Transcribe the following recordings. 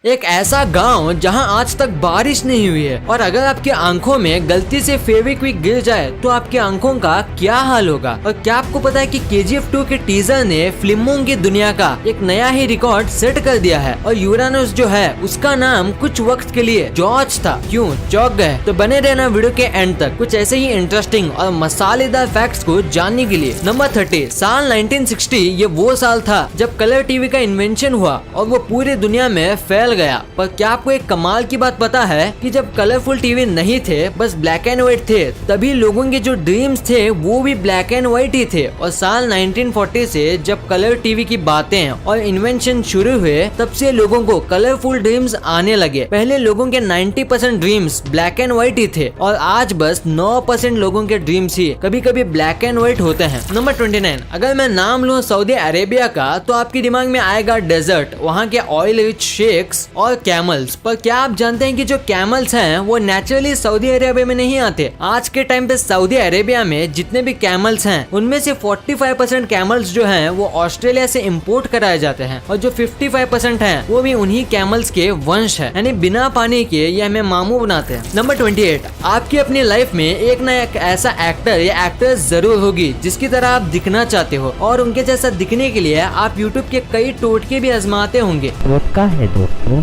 एक ऐसा गांव जहां आज तक बारिश नहीं हुई है और अगर आपकी आंखों में गलती से फेविक्विक गिर जाए तो आपकी आंखों का क्या हाल होगा। और क्या आपको पता है कि KGF 2 के टीजर ने फिल्मों की दुनिया का एक नया ही रिकॉर्ड सेट कर दिया है और यूरानस जो है उसका नाम कुछ वक्त के लिए जॉर्ज था। क्यों चौंक गए? तो बने रहना वीडियो के एंड तक कुछ ऐसे ही इंटरेस्टिंग और मसालेदार फैक्ट्स को जानने के लिए। नंबर 30, साल 1960 ये वो साल था जब कलर टीवी का इन्वेंशन हुआ और वो पूरी दुनिया में फैल गया। पर क्या आपको एक कमाल की बात पता है कि जब कलरफुल टीवी नहीं थे, बस ब्लैक एंड व्हाइट थे, तभी लोगों के जो ड्रीम्स थे वो भी ब्लैक एंड व्हाइट ही थे। और साल 1940 से जब कलर टीवी की बातें और इन्वेंशन शुरू हुए तब से लोगों को कलरफुल ड्रीम्स आने लगे। पहले लोगों के 90% ड्रीम्स ब्लैक एंड व्हाइट ही थे और आज बस 9% लोगों के ड्रीम्स ही कभी कभी ब्लैक एंड व्हाइट होते हैं। नंबर 29, अगर मैं नाम लूँ सऊदी अरेबिया का तो आपके दिमाग में आएगा डेजर्ट, वहाँ के ऑयल रिच शेक्स और कैमल्स। पर क्या आप जानते हैं कि जो कैमल्स हैं वो नेचुरली सऊदी अरेबिया में नहीं आते। आज के टाइम पे सऊदी अरेबिया में जितने भी कैमल्स हैं उनमें से 45% कैमल्स जो हैं वो ऑस्ट्रेलिया से इंपोर्ट कराए जाते हैं और जो 55% हैं वो भी उन्हीं कैमल्स के वंश है, यानी बिना पानी के ये हमें मामू बनाते हैं। नंबर 28, आपकी अपनी लाइफ में एक ना एक ऐसा एक्टर या एक्ट्रेस जरूर होगी जिसकी तरह आप दिखना चाहते हो और उनके जैसा दिखने के लिए आप यूट्यूब के कई टोटके भी आजमाते होंगे।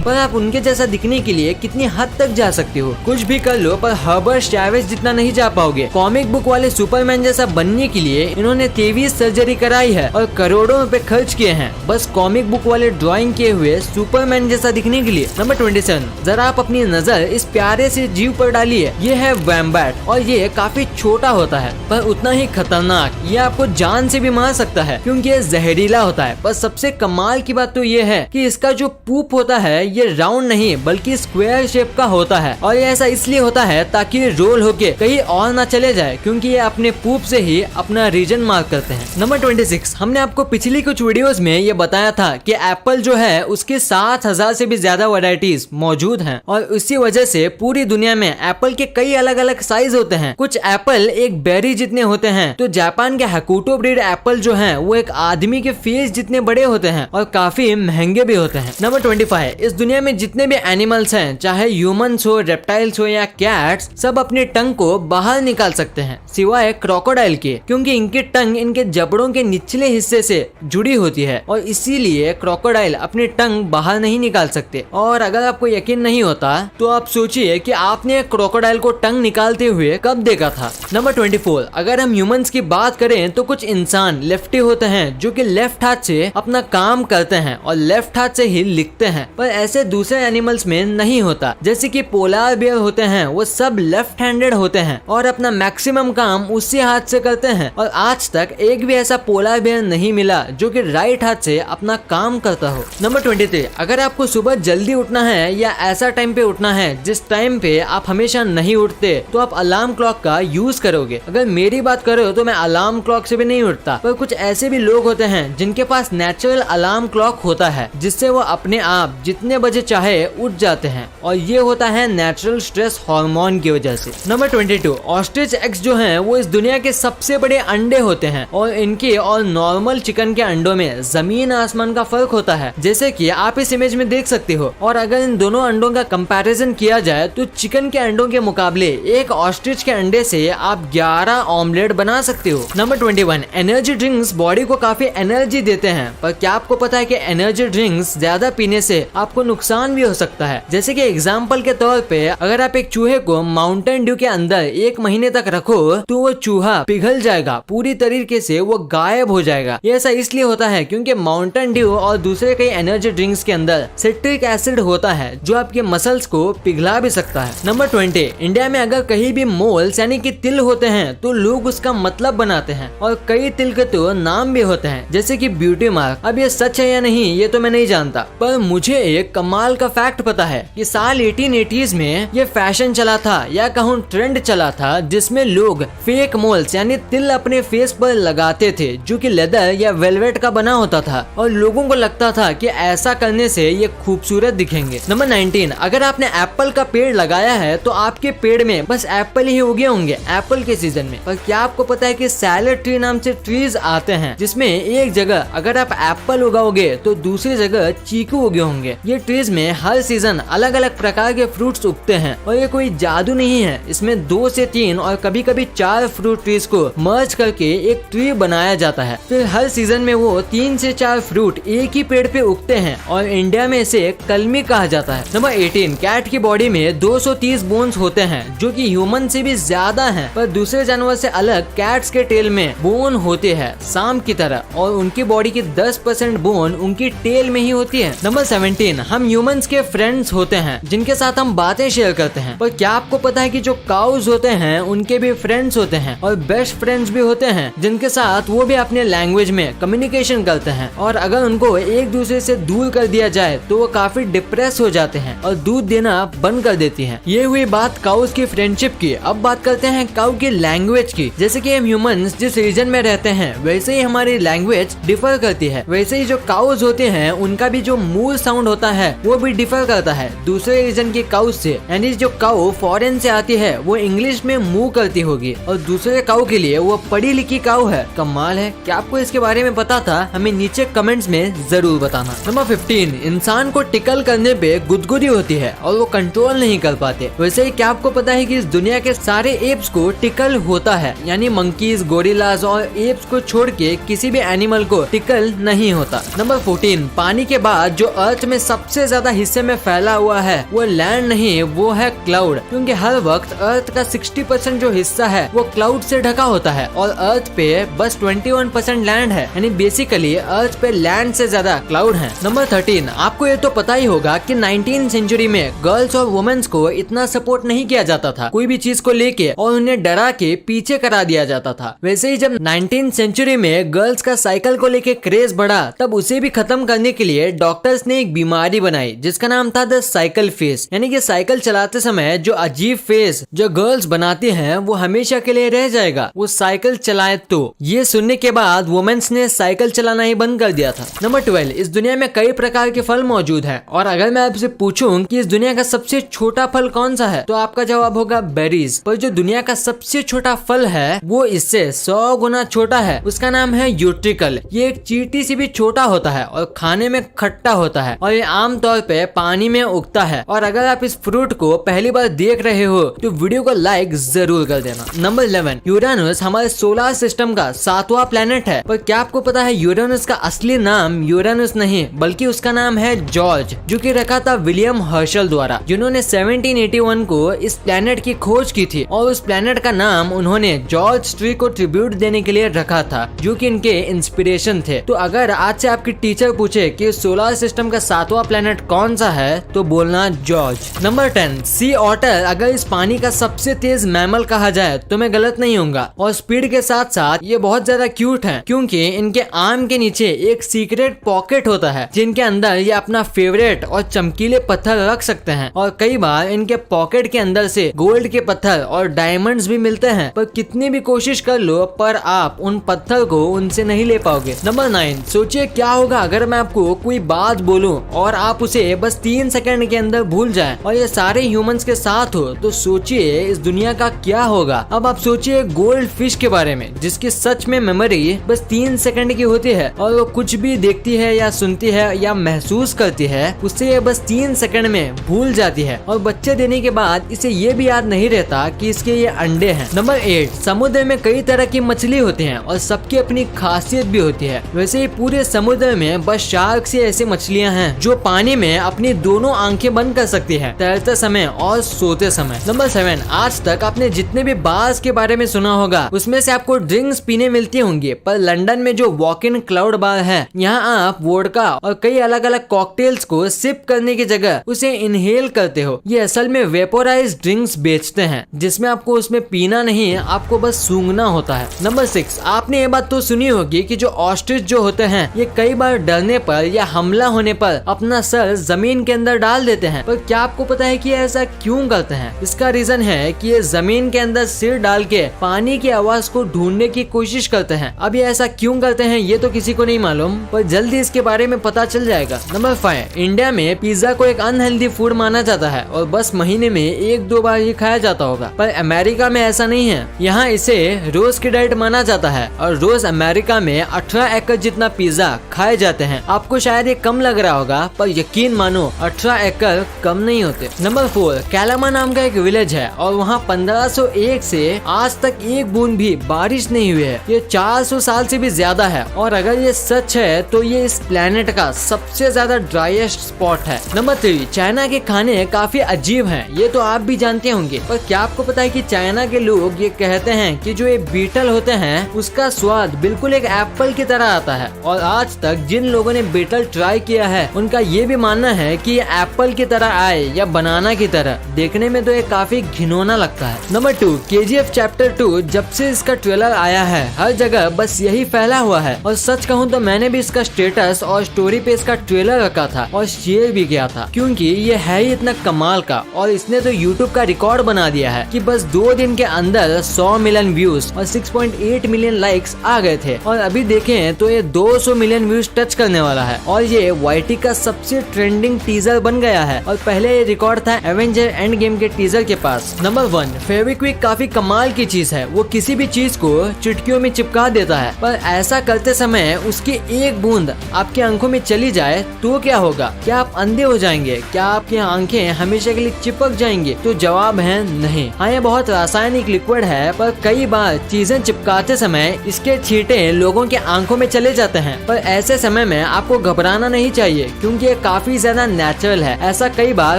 पर आप उनके जैसा दिखने के लिए कितनी हद तक जा सकते हो? कुछ भी कर लो पर हर्बर्ट चैवेज जितना नहीं जा पाओगे। कॉमिक बुक वाले सुपरमैन जैसा बनने के लिए इन्होंने 23 सर्जरी कराई है और करोड़ों रुपए खर्च किए हैं बस कॉमिक बुक वाले ड्राइंग किए हुए सुपरमैन जैसा दिखने के लिए। नंबर 27, जरा आप अपनी नजर इस प्यारे से जीव पर डालिए। ये है वैम्बैट और ये काफी छोटा होता है पर उतना ही खतरनाक। ये आपको जान से भी मार सकता है क्योंकि ये जहरीला होता है। पर सबसे कमाल की बात तो ये है कि इसका जो पूप होता है ये राउंड नहीं बल्कि स्क्वायर शेप का होता है और ये ऐसा इसलिए होता है ताकि रोल होके कहीं और ना चले जाए क्योंकि ये अपने पूप से ही अपना रीजन मार्क करते हैं। नंबर 26, हमने आपको पिछली कुछ वीडियोस में ये बताया था कि एप्पल जो है उसके 7000 से भी ज्यादा वैरायटीज मौजूद हैं और इसी वजह से पूरी दुनिया में एप्पल के कई अलग अलग साइज होते हैं। कुछ एप्पल एक बेरी जितने होते हैं तो जापान के हकुटो ब्रीड एप्पल जो है वो एक आदमी के फेस जितने बड़े होते हैं और काफी महंगे भी होते हैं। नंबर 25, इस दुनिया में जितने भी एनिमल्स हैं चाहे ह्यूमंस हो, रेप्टाइल्स हो या कैट्स, सब अपने टंग को बाहर निकाल सकते हैं सिवाय क्रोकोडाइल के क्योंकि इनकी टंग इनके जबड़ों के निचले हिस्से से जुड़ी होती है और इसीलिए क्रोकोडाइल अपनी टंग बाहर नहीं निकाल सकते। और अगर आपको यकीन नहीं होता तो आप सोचिए कि आपने क्रोकोडाइल को टंग निकालते हुए कब देखा था। नंबर 24, अगर हम ह्यूमंस की बात करें तो कुछ इंसान लेफ्टी होते हैं जो कि लेफ्ट हाथ से अपना काम करते हैं और लेफ्ट हाथ से ही लिखते हैं। पर ऐसे दूसरे एनिमल्स में नहीं होता। जैसे कि पोलार बियर होते हैं वो सब लेफ्ट हैंडेड होते हैं और अपना मैक्सिमम काम उसी हाथ से करते हैं और आज तक एक भी ऐसा पोलार बियर नहीं मिला जो कि राइट हाथ से अपना काम करता हो। नंबर 23, अगर आपको सुबह जल्दी उठना है या ऐसा टाइम पे उठना है जिस टाइम पे आप हमेशा नहीं उठते तो आप अलार्म क्लॉक का यूज करोगे। अगर मेरी बात करो तो मैं अलार्म क्लॉक से भी नहीं उठता। पर कुछ ऐसे भी लोग होते हैं जिनके पास नेचुरल अलार्म क्लॉक होता है जिससे वो अपने आप जितने बजे चाहे उठ जाते हैं और ये होता है नेचुरल स्ट्रेस हार्मोन की वजह से। नंबर 22, ऑस्ट्रिच एग्स जो हैं वो इस दुनिया के सबसे बड़े अंडे होते हैं और इनके और नॉर्मल चिकन के अंडों में जमीन आसमान का फर्क होता है जैसे कि आप इस इमेज में देख सकते हो। और अगर इन दोनों अंडों का कंपैरिजन किया जाए तो चिकन के अंडों के मुकाबले एक ऑस्ट्रिच के अंडे से आप 11 ऑमलेट बना सकते हो। नंबर 21, एनर्जी ड्रिंक्स बॉडी को काफी एनर्जी देते हैं पर क्या आपको पता है कि एनर्जी ड्रिंक्स ज्यादा पीने से आपको नुकसान भी हो सकता है। जैसे कि एग्जांपल के तौर पे अगर आप एक चूहे को माउंटेन ड्यू के अंदर 1 महीने तक रखो तो वो चूहा पिघल जाएगा, पूरी तरीके से वो गायब हो जाएगा। ये ऐसा इसलिए होता है क्योंकि माउंटेन ड्यू और दूसरे कई एनर्जी ड्रिंक्स के अंदर सिट्रिक एसिड होता है जो आपके मसल्स को पिघला भी सकता है। नंबर 20, इंडिया में अगर कहीं भी मोल्स यानी कि तिल होते हैं तो लोग उसका मतलब बनाते हैं और कई तिल के तो नाम भी होते हैं जैसे कि ब्यूटी मार्क। अब ये सच है या नहीं ये तो मैं नहीं जानता पर मुझे एक कमाल का फैक्ट पता है कि साल 1880s में ये फैशन चला था या कहूँ ट्रेंड चला था जिसमें लोग फेक मोल्स यानी तिल अपने फेस पर लगाते थे जो कि लेदर या वेलवेट का बना होता था और लोगों को लगता था कि ऐसा करने से ये खूबसूरत दिखेंगे। नंबर 19, अगर आपने एप्पल का पेड़ लगाया है तो आपके पेड़ में बस एप्पल ही उगे होंगे एप्पल के सीजन में। पर क्या आपको पता है कि सैलेड ट्री नाम से ट्रीज आते हैं जिसमें एक जगह अगर आप एप्पल उगाओगे तो दूसरी जगह चीकू उगे होंगे। ये ट्रीज में हर सीजन अलग अलग प्रकार के फ्रूट्स उगते हैं और ये कोई जादू नहीं है। इसमें 2 से 3 और कभी कभी 4 फ्रूट ट्रीज को मर्ज करके एक ट्री बनाया जाता है। फिर हर सीजन में वो 3 से 4 फ्रूट एक ही पेड़ पे उगते हैं और इंडिया में इसे कलमी कहा जाता है। नंबर 18, कैट की बॉडी में 230 बोन्स होते हैं जो कि ह्यूमन से भी ज्यादा हैं, पर दूसरे जानवर से अलग कैट्स के टेल में बोन होते हैं सांप की तरह और उनकी बॉडी की 10% बोन उनकी टेल में ही होती है। नंबर 17, हम ह्यूमंस के फ्रेंड्स होते हैं जिनके साथ हम बातें शेयर करते हैं, पर क्या आपको पता है कि जो काउज होते हैं उनके भी फ्रेंड्स होते हैं और बेस्ट फ्रेंड्स भी होते हैं जिनके साथ वो भी अपने लैंग्वेज में कम्युनिकेशन करते हैं और अगर उनको एक दूसरे से दूर कर दिया जाए तो वो काफी डिप्रेस हो जाते हैं और दूध देना बंद कर देती हैं। ये हुई बात काउज की फ्रेंडशिप की। अब बात करते हैं काउ की लैंग्वेज की। जैसे कि हम ह्यूमंस जिस रीजन में रहते हैं वैसे ही हमारी लैंग्वेज डिफर करती है, वैसे ही जो काउज होते हैं उनका भी जो मूल साउंड होता है वो भी डिफर करता है दूसरे रीजन के काउ से। यानी जो काउ फॉरेन से आती है वो इंग्लिश में मूव करती होगी और दूसरे काउ के लिए वो पढ़ी लिखी काउ है। कमाल है। क्या आपको इसके बारे में पता था? हमें नीचे कमेंट्स में जरूर बताना। नंबर 15, इंसान को टिकल करने पे गुदगुदी होती है और वो कंट्रोल नहीं कर पाते। वैसे ही क्या आपको पता है कि इस दुनिया के सारे एप्स को टिकल होता है, यानी मंकीज, गोरिल्लाज और एप्स को छोड़ के किसी भी एनिमल को टिकल नहीं होता। नंबर 14, पानी के बाद जो अर्थ में सबसे ज्यादा हिस्से में फैला हुआ है वो लैंड नहीं, वो है क्लाउड, क्योंकि हर वक्त अर्थ का 60% जो हिस्सा है वो क्लाउड से ढका होता है और अर्थ पे बस 21% लैंड है, यानी बेसिकली अर्थ पे लैंड से ज्यादा क्लाउड है। नंबर 13, आपको ये तो पता ही होगा कि 19वीं सेंचुरी में गर्ल्स और वुमेन्स को इतना सपोर्ट नहीं किया जाता था कोई भी चीज को लेके और उन्हें डरा के पीछे करा दिया जाता था। वैसे ही जब 19वीं सेंचुरी में गर्ल्स का साइकिल को लेके क्रेज बढ़ा तब उसे भी खत्म करने के लिए डॉक्टर्स ने एक बीमारी बनाई जिसका नाम था द साइकिल फेस, यानी कि साइकिल चलाते समय जो अजीब फेस जो गर्ल्स बनाती हैं वो हमेशा के लिए रह जाएगा वो साइकिल चलाए तो। ये सुनने के बाद वुमेन्स ने साइकिल चलाना ही बंद कर दिया था। नंबर 12, इस दुनिया में कई प्रकार के फल मौजूद हैं और अगर मैं आपसे पूछूं कि इस दुनिया का सबसे छोटा फल कौन सा है तो आपका जवाब होगा बेरीज। पर जो दुनिया का सबसे छोटा फल है वो इससे 100 गुना छोटा है, उसका नाम है यूट्रिकल। ये एक चींटी से भी छोटा होता है और खाने में खट्टा होता है और ये आमतौर पे पानी में उगता है। और अगर आप इस फ्रूट को पहली बार देख रहे हो तो वीडियो को लाइक जरूर कर देना। नंबर 11, यूरेनस हमारे सोलर सिस्टम का 7वां प्लेनेट है, पर क्या आपको पता है यूरेनस का असली नाम यूरेनस नहीं बल्कि उसका नाम है जॉर्ज, जो कि रखा था विलियम हर्शल द्वारा, जिन्होंने 1781 को इस प्लेनेट की खोज की थी और उस प्लेनेट का नाम उन्होंने जॉर्ज ट्री को ट्रिब्यूट देने के लिए रखा था जो कि इनके इंस्पिरेशन थे। तो अगर आज से आपकी टीचर पूछे कि सोलर सिस्टम का 7वां प्लेनेट कौन सा है तो बोलना जॉर्ज। नंबर 10, सी ऑटर अगर इस पानी का सबसे तेज मैमल कहा जाए तो मैं गलत नहीं होऊंगा और स्पीड के साथ साथ ये बहुत ज्यादा क्यूट है क्योंकि इनके आर्म के नीचे एक सीक्रेट पॉकेट होता है जिनके अंदर ये अपना फेवरेट और चमकीले पत्थर रख सकते हैं और कई बार इनके पॉकेट के अंदर से गोल्ड के पत्थर और डायमंड्स भी मिलते हैं, पर कितनी भी कोशिश कर लो पर आप उन पत्थर को उनसे नहीं ले पाओगे। नंबर 9, सोचिए क्या होगा अगर मैं आपको कोई बात बोलूं और आप उसे बस 3 सेकंड के अंदर भूल जाएं और ये सारे ह्यूमंस के साथ हो तो सोचिए इस दुनिया का क्या होगा। अब आप सोचिए गोल्ड फिश के बारे में जिसकी सच में मेमोरी बस 3 सेकंड की होती है और वो कुछ भी देखती है या सुनती है या महसूस करती है उससे ये बस 3 सेकंड में भूल जाती है और बच्चे देने के बाद इसे ये भी याद नहीं रहता कि इसके ये अंडे हैं। नंबर 8, समुद्र में कई तरह की मछली होती हैं और सबकी अपनी खासियत भी होती है। वैसे ही पूरे समुद्र में बस शार्क से ऐसी मछलियां हैं जो पानी में अपनी दोनों आंखें बंद कर सकती है तैरते समय और सोते समय। नंबर 7, आज तक आपने जितने भी बार्स के बारे में सुना होगा उसमें से आपको ड्रिंक्स पीने मिलती होंगी, पर लंदन में जो वॉक इन क्लाउड बार है यहाँ आप वोडका और कई अलग अलग कॉकटेल्स को सिप करने की जगह उसे इनहेल करते हो। ये असल में वेपोराइज ड्रिंक्स बेचते हैं जिसमें आपको उसमें पीना नहीं आपको बस सूंघना होता है। नंबर 6, आपने ये बात तो सुनी होगी कि जो ऑस्ट्रिच जो होते हैं ये कई बार डरने पर या हमला होने पर अपना सर जमीन के अंदर डाल देते हैं, पर क्या आपको पता है कि ऐसा क्यों करते हैं? इसका रीजन है कि ये जमीन के अंदर सिर डाल के पानी की आवाज को ढूंढने की कोशिश करते हैं। अब ये ऐसा क्यों करते हैं ये तो किसी को नहीं मालूम, पर जल्दी इसके बारे में पता चल जाएगा। नंबर 5, इंडिया में पिज्जा को एक अनहेल्दी फूड माना जाता है और बस महीने में 1-2 बार ये खाया जाता होगा, पर अमेरिका में ऐसा नहीं है। यहाँ इसे रोज की डाइट माना जाता है और रोज अमेरिका में 18 एकड़ जितना पिज्जा खाए जाते हैं। आपको शायद ये कम लग रहा होगा पर यकीन मानो 18 एकड़ कम नहीं होते। नंबर 4, कैलामा नाम का एक विलेज है और वहाँ 1501 से आज तक एक बूंद भी बारिश नहीं हुई है। ये 400 साल से भी ज्यादा है और अगर ये सच है तो ये इस प्लेनेट का सबसे ज्यादा ड्राइएस्ट स्पॉट है। नंबर 3, चाइना के खाने काफी अजीब हैं, ये तो आप भी जानते होंगे, पर क्या आपको पता है कि चाइना के लोग ये कहते हैं कि जो ये बीटल होते हैं उसका स्वाद बिल्कुल एक एप्पल की तरह आता है। और आज तक जिन लोगों ने बीटल ट्राई किया है उनका ये भी मानना है कि ये एप्पल की तरह आए या बनाना की तरह। देखने में तो ये काफी घिनौना लगता है। नंबर 2, KGF चैप्टर 2 जब से इसका ट्रेलर आया है हर जगह बस यही फैला हुआ है और सच कहूँ तो मैंने भी इसका स्टेटस और स्टोरी पे इसका ट्रेलर रखा था और शेयर भी किया था, क्योंकि ये है ही इतना कमाल का और इसने तो YouTube का रिकॉर्ड बना दिया है कि बस 2 दिन के अंदर 100 मिलियन व्यूज और 6.8 मिलियन लाइक्स आ गए थे और अभी देखें तो ये 200 मिलियन व्यूज टच करने वाला है और ये YT का सबसे ट्रेंडिंग टीजर बन गया है और पहले ये रिकॉर्ड था एवेंजर एंड गेम के टीजर के पास। नंबर 1, फेविक्विक काफी कमाल की चीज है, वो किसी भी चीज को चुटकियों में चिपका देता है, पर ऐसा करते समय उसकी एक बूंद आपकी आंखों में चली जाए तो क्या होगा? क्या आप अंधे हो जाएंगे? क्या आपकी आंखें हमेशा के लिए चिपक जाएंगी? तो जवाब है नहीं। हाँ, ये बहुत रासायनिक लिक्विड है, पर कई बार चीजें चिपकाते समय इसके छींटे लोगों के आंखों में चले जाते हैं, पर ऐसे समय में आपको घबराना नहीं चाहिए क्योंकि ये काफी ज्यादा नेचुरल है। ऐसा कई बार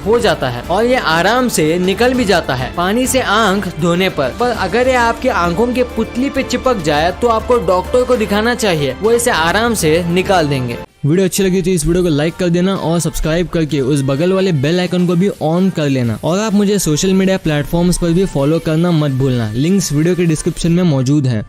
हो जाता है और ये आराम से निकल भी जाता है पानी से आंख धोने पर अगर ये आपकी आंखों के पुतली पे चिपक जाए तो आपको डॉक्टर को दिखाना चाहिए, वो इसे आराम से निकाल देंगे। वीडियो अच्छी लगी तो इस वीडियो को लाइक कर देना और सब्सक्राइब करके उस बगल वाले बेल आइकन को भी ऑन कर लेना और आप मुझे सोशल मीडिया प्लेटफॉर्म्स पर भी फॉलो करना मत भूलना। लिंक्स वीडियो के डिस्क्रिप्शन में मौजूद हैं।